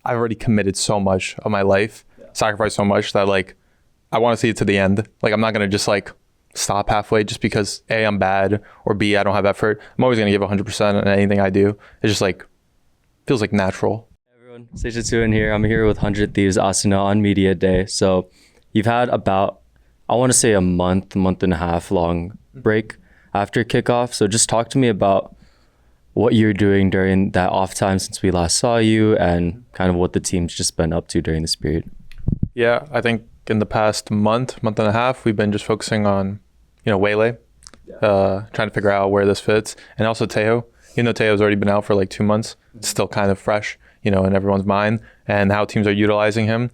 I've already committed so much of my life, sacrificed so much that like I want to see it to the end. Like I'm not gonna just like stop halfway just because A, I'm bad, or B, I don't have effort. I'm always gonna give 100% on anything I do. It's just like feels like natural. Everyone, Sejitsu in here. I'm here with 100 Thieves Asuna on media day. So you've had about, I want to say a month and a half long break after kickoff. So just talk to me about what you're doing during that off time since we last saw you, and kind of what the team's just been up to during this period. Yeah, I think in the past month and a half, we've been just focusing on, Wayle, trying to figure out where this fits. And also Tejo, even though Tejo's already been out for like 2 months, it's still kind of fresh, in everyone's mind, and how teams are utilizing him.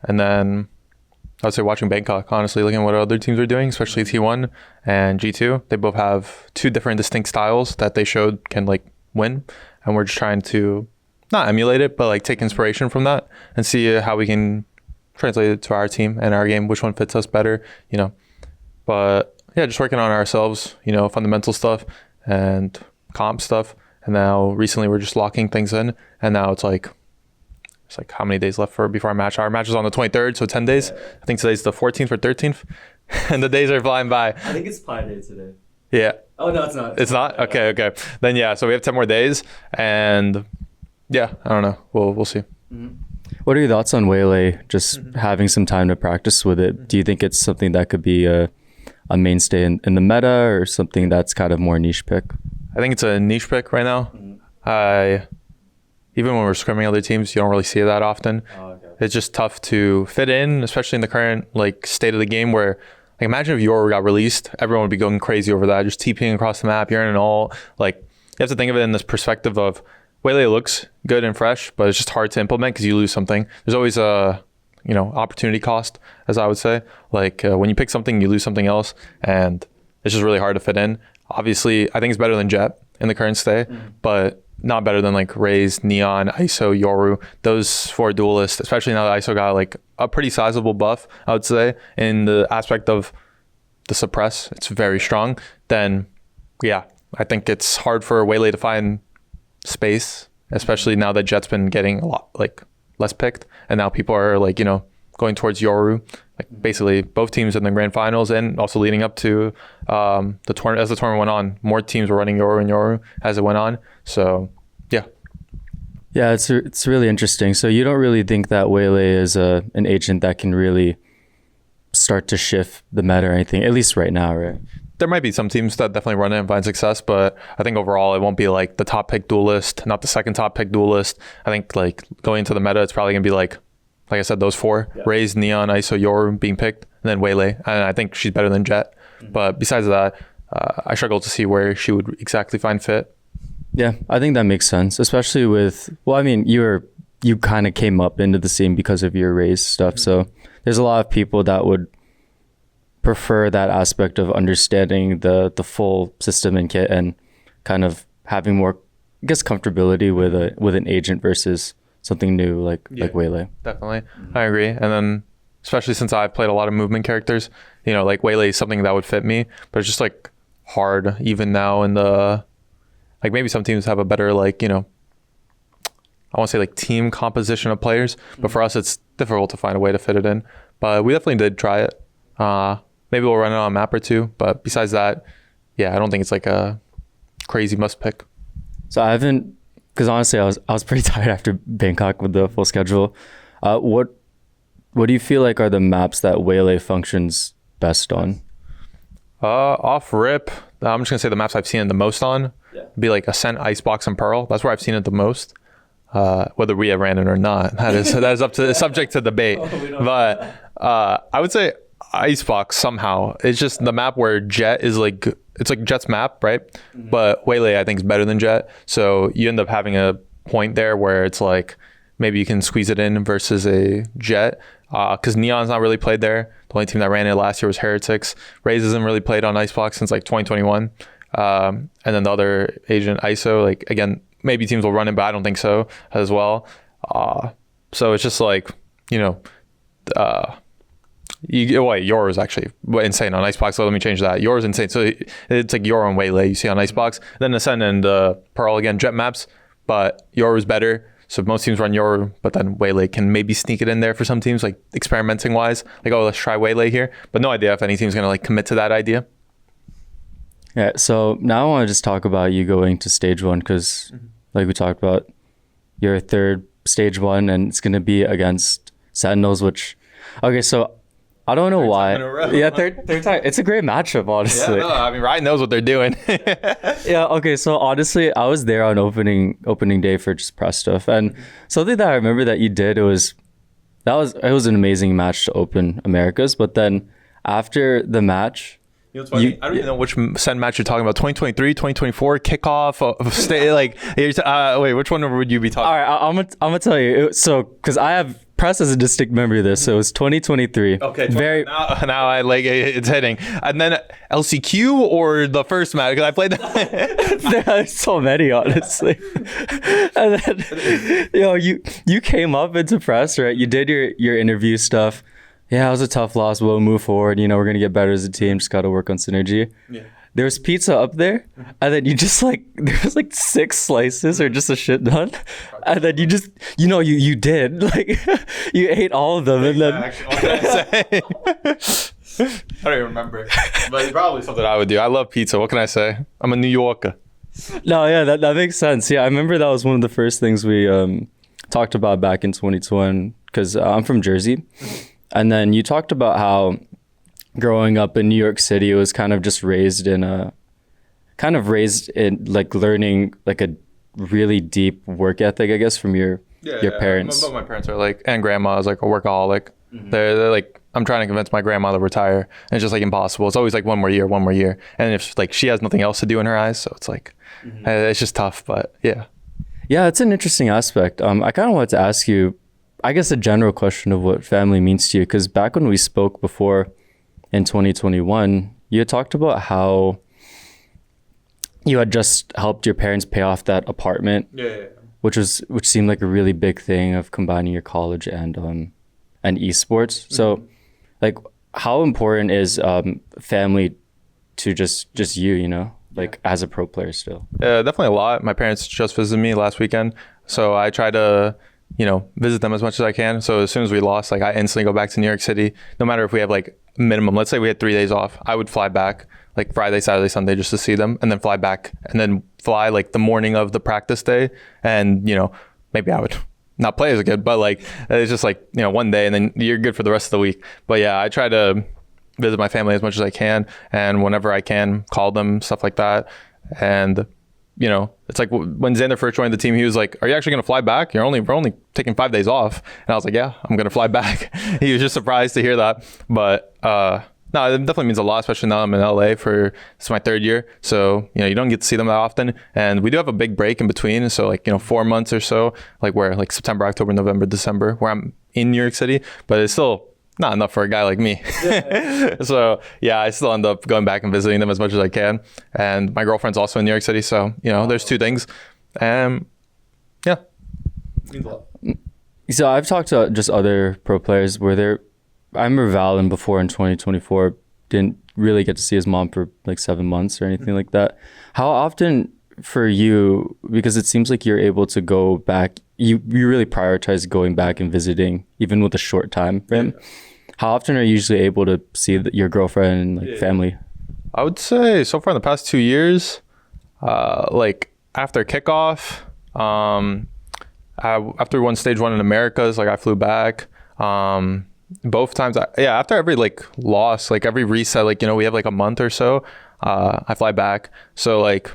And then I would say watching Bangkok, honestly, looking at what other teams are doing, especially T1 and G2. They both have 2 different distinct styles that they showed can like win. And we're just trying to not emulate it, but like take inspiration from that and see how we can translate it to our team and our game, which one fits us better, But yeah, just working on ourselves, fundamental stuff and comp stuff. And now recently we're just locking things in. And now it's like how many days left before our match? Our match is on the 23rd, so 10 days. I think today's the 14th or 13th. And the days are flying by. I think it's Pi Day today. Yeah. Oh, no, it's not. It's not? Okay. Then yeah, so we have 10 more days. And yeah, I don't know. We'll see. Mm-hmm. What are your thoughts on Wayle just having some time to practice with it? Do you think it's something that could be a mainstay in the meta, or something that's kind of more niche pick? I think it's a niche pick right now. Even when we're scrimming other teams, you don't really see it that often. Oh, okay. It's just tough to fit in, especially in the current like state of the game where, like, imagine if Yoru got released, everyone would be going crazy over that, just TPing across the map, you're in an all. Like, you have to think of it in this perspective of Wayle looks good and fresh, but it's just hard to implement because you lose something. There's always a opportunity cost, as I would say. Like when you pick something, you lose something else, and it's just really hard to fit in. Obviously, I think it's better than Jet in the current state, but not better than like Raze, Neon, ISO, Yoru. Those 4 duelists, especially now that ISO got like a pretty sizable buff, I would say, in the aspect of the suppress. It's very strong. Then, yeah, I think it's hard for Wayle to find space, especially now that Jet's been getting a lot like less picked, and now people are like going towards Yoru. Like basically both teams in the grand finals, and also leading up to the tournament. As the tournament went on, more teams were running Yoru as it went on. So yeah, it's really interesting. So you don't really think that Wayle is an agent that can really start to shift the meta or anything, at least right now, right? There might be some teams that definitely run it and find success, but I think overall it won't be like the top pick duelist, not the second top pick duelist. I think like going into the meta, it's probably gonna be like I said, those 4, Raze, Neon, ISO, Yoru being picked, and then Wayle. And I think she's better than Jet. But besides that, I struggle to see where she would exactly find fit. Yeah, I think that makes sense, especially with, well, I mean, you kind of came up into the scene because of your Raze stuff. So there's a lot of people that would prefer that aspect of understanding the full system and kit, and kind of having more, I guess, comfortability with an agent versus something new like Wayle. Definitely. I agree. And then especially since I've played a lot of movement characters, like Wayle is something that would fit me, but it's just like hard even now in the, like maybe some teams have a better like, I want to say like team composition of players, but for us it's difficult to find a way to fit it in. But we definitely did try it. Maybe we'll run it on a map or 2, but besides that, yeah, I don't think it's like a crazy must pick. So I haven't, because honestly, I was pretty tired after Bangkok with the full schedule. What do you feel like are the maps that Wayle functions best on? Off rip, I'm just gonna say the maps I've seen it the most on be like Ascent, Icebox, and Pearl. That's where I've seen it the most. Whether we have ran it or not, that is up to subject to debate. But I would say Icebox somehow. It's just the map where Jet is like, it's like Jet's map, right? But Wayle I think is better than Jet. So you end up having a point there where it's like maybe you can squeeze it in versus a Jet. Because Neon's not really played there. The only team that ran it last year was Heretics. Raze hasn't really played on Icebox since like 2021. And then the other agent, ISO, like again, maybe teams will run it, but I don't think so as well. So it's just like, Yoru is actually insane on Icebox, so let me change that. Yoru is insane. So it's like Yoru and Wayle you see on Icebox. Then Ascend and Pearl, again, Jet maps, but Yoru is better. So most teams run Yoru, but then Wayle can maybe sneak it in there for some teams, like experimenting wise. Like, oh, let's try Wayle here. But no idea if any team's going to like commit to that idea. Yeah, so now I want to just talk about you going to stage 1 because, like we talked about, your third stage 1 and it's going to be against Sentinels, which, okay, so I don't know why. Yeah, third time. It's a great matchup, honestly. Yeah, no, I mean, Ryan knows what they're doing. Yeah, okay, so honestly, I was there on opening day for just press stuff, and something that I remember that you did, it was an amazing match to open Americas, but then after the match, You know, it's funny. I don't even know which Sen match you're talking about. 2023, 2024 kickoff of stay. Like, wait, which one would you be talking? All right, I'm gonna tell you. So, because I have press as a distinct memory of this, so it was 2023. Okay, now I like it's hitting. And then LCQ or the first match because I played that. There's so many, honestly. And then, you came up into press, right? You did your interview stuff. Yeah, it was a tough loss. We'll move forward. We're going to get better as a team. Just got to work on synergy. Yeah. There was pizza up there. And then you just there was 6 slices or just a shit ton. And then you just, you did. Like, you ate all of them. And then. What can I say? I don't even remember. But it's probably something I would do. I love pizza. What can I say? I'm a New Yorker. No, yeah, that makes sense. Yeah, I remember that was one of the first things we talked about back in 2021 because I'm from Jersey. And then you talked about how growing up in New York City, it was kind of just raised in like learning like a really deep work ethic, I guess, from your parents. Both my parents are like, and grandma is like a workaholic. Mm-hmm. They're like, I'm trying to convince my grandma to retire. And it's just like impossible. It's always like one more year. And if like she has nothing else to do in her eyes, so it's like, it's just tough, but yeah. Yeah, it's an interesting aspect. I kind of wanted to ask you, I guess, a general question of what family means to you, because back when we spoke before in 2021, you had talked about how you had just helped your parents pay off that apartment, which seemed like a really big thing of combining your college and esports. Mm-hmm. So, like, how important is family to just you, like as a pro player still? Yeah, definitely a lot. My parents just visited me last weekend, so I try to visit them as much as I can. So as soon as we lost, like I instantly go back to New York City, no matter if we have like minimum, let's say we had 3 days off, I would fly back like Friday, Saturday, Sunday just to see them and then fly back and then fly like the morning of the practice day. And, maybe I would not play as good, but like, it's just like, one day and then you're good for the rest of the week. But yeah, I try to visit my family as much as I can. And whenever I can, call them, stuff like that. And it's like when Xander first joined the team, he was like, "Are you actually going to fly back? We're only taking 5 days off." And I was like, "Yeah, I'm going to fly back." He was just surprised to hear that. But no, it definitely means a lot, especially now I'm in LA this is my 3rd year. So, you don't get to see them that often. And we do have a big break in between. So like, 4 months or so, like where like September, October, November, December, where I'm in New York City, but it's still not enough for a guy like me. So yeah, I still end up going back and visiting them as much as I can. And my girlfriend's also in New York City. So, there's 2 things. Yeah. Means a lot. So I've talked to just other pro players I remember VAL before in 2024 didn't really get to see his mom for like 7 months or anything like that. How often for you, because it seems like you're able to go back, you really prioritize going back and visiting even with a short time frame. Yeah. How often are you usually able to see your girlfriend and family? I would say so far in the past 2 years, like after kickoff, after we won stage 1 in Americas, like I flew back. Both times, after every like loss, like every reset, like, we have like a month or so, I fly back. So like,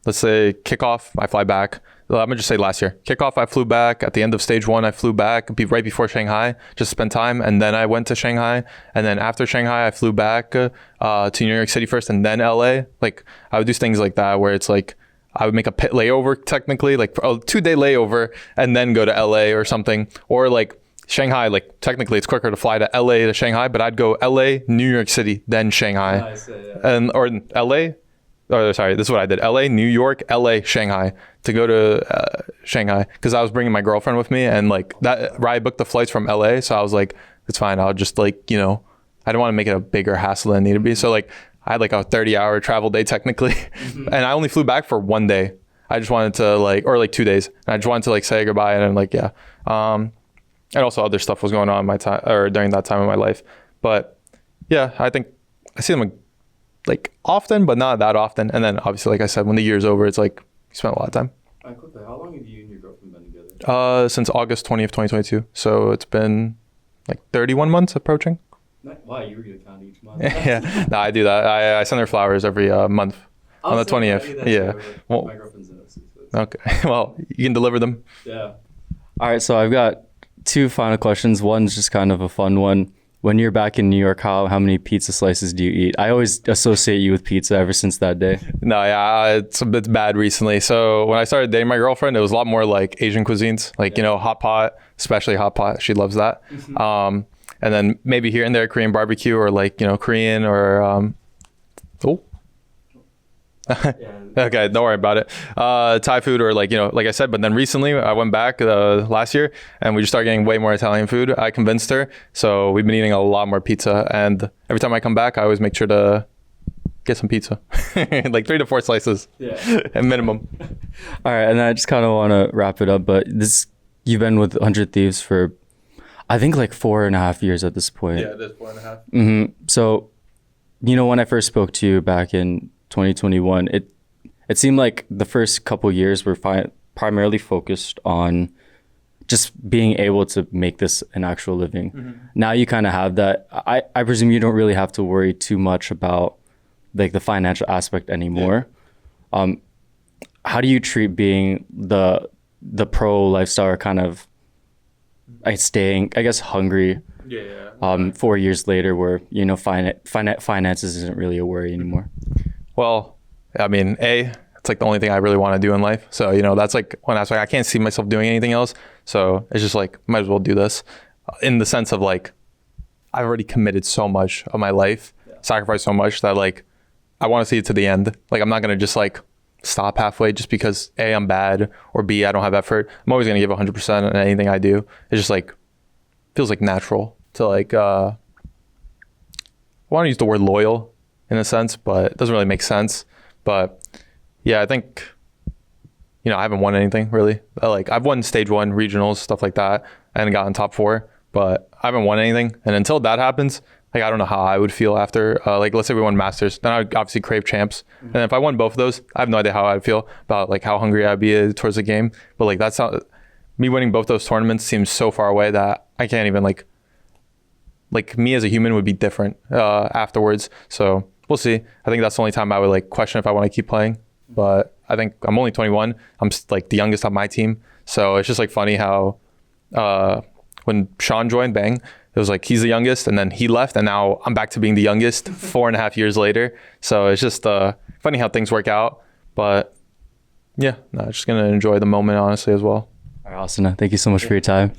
let's say kickoff, I fly back. I'm gonna just say last year. Kickoff, I flew back. At the end of stage 1, I flew back right before Shanghai, just spent time. And then I went to Shanghai. And then after Shanghai, I flew back to New York City first and then LA. Like I would do things like that where it's like, I would make a pit layover technically, like a 2-day layover and then go to LA or something. Or like Shanghai, like technically it's quicker to fly to LA to Shanghai, but I'd go LA, New York City, then Shanghai. Or LA. Oh, sorry, this is what I did. LA, New York, LA, Shanghai to go to Shanghai because I was bringing my girlfriend with me and like that, I booked the flights from LA. So I was like, it's fine. I'll just like, I don't want to make it a bigger hassle than it needed to be. So like I had like a 30-hour travel day technically and I only flew back for 1 day. I just wanted to like, or like 2 days. And I just wanted to like say goodbye, and then like, yeah. And also other stuff was going on in my time, or during that time of my life. But yeah, I think I see them like often, but not that often. And then obviously, like I said, when the year's over, it's like you spent a lot of time. Quickly, how long have you and your girlfriend been together? Since August 20th, 2022. So it's been like 31 months approaching. Wow, you were gonna count each month. Yeah, no, I do that. I send her flowers every month on the 20th. Yeah. Well, my girlfriend's in it. okay. Well, you can deliver them. Yeah. All right, so I've got 2 final questions. One's just kind of a fun one. When you're back in New York, how many pizza slices do you eat? I always associate you with pizza ever since that day. No, yeah, it's bad recently. So when I started dating my girlfriend, it was a lot more like Asian cuisines, like, you know, hot pot, especially hot pot. She loves that. And then maybe here and there Korean barbecue, or like, you know, Korean or okay, don't worry about it. Thai food, or like, you know, like I said. But then recently I went back last year, and we just started getting way more Italian food. I convinced her, so we've been eating a lot more pizza. And every time I come back, I always make sure to get some pizza, like 3 to 4 slices, at minimum. All right, and I just kind of want to wrap it up. But you've been with 100 Thieves for, I think, like 4.5 years at this point. Yeah, it is 4.5. So, you know, when I first spoke to you back in 2021, it seemed like the first couple years were primarily focused on just being able to make this an actual living. Now you kind of have that. I presume you don't really have to worry too much about like the financial aspect anymore. How do you treat being the pro lifestyle, or kind of staying, I guess, hungry 4 years later, where, you know, finances isn't really a worry anymore? Well, I mean, it's like the only thing I really want to do in life. So, you know, that's like one aspect. I can't see myself doing anything else. So it's just like, might as well do this, in the sense of like, I've already committed so much of my life, sacrificed so much, that like, I want to see it to the end. Like, I'm not going to just like stop halfway just because A, I'm bad, or B, I don't have effort. I'm always going to give 100% on anything I do. It's just like, feels like natural to like, I want to use the word loyal in a sense, but it doesn't really make sense. But yeah, I think, you know, I haven't won anything really. Like, I've won stage 1 regionals, stuff like that, and gotten top 4, but I haven't won anything. And until that happens, like, I don't know how I would feel after, like, let's say we won Masters, then I would obviously crave champs. And if I won both of those, I have no idea how I'd feel about like how hungry I'd be towards the game. But like, that's not, me winning both those tournaments seems so far away that I can't even like me as a human would be different afterwards. So we'll see. I think that's the only time I would like question if I want to keep playing. But I think I'm only 21. I'm like the youngest on my team. So it's just like funny how when Sean joined Bang, it was like he's the youngest, and then he left, and now I'm back to being the youngest 4.5 years later. So it's just funny how things work out. But yeah, no, just gonna enjoy the moment honestly as well. All right, Asuna, thank you so much for your time.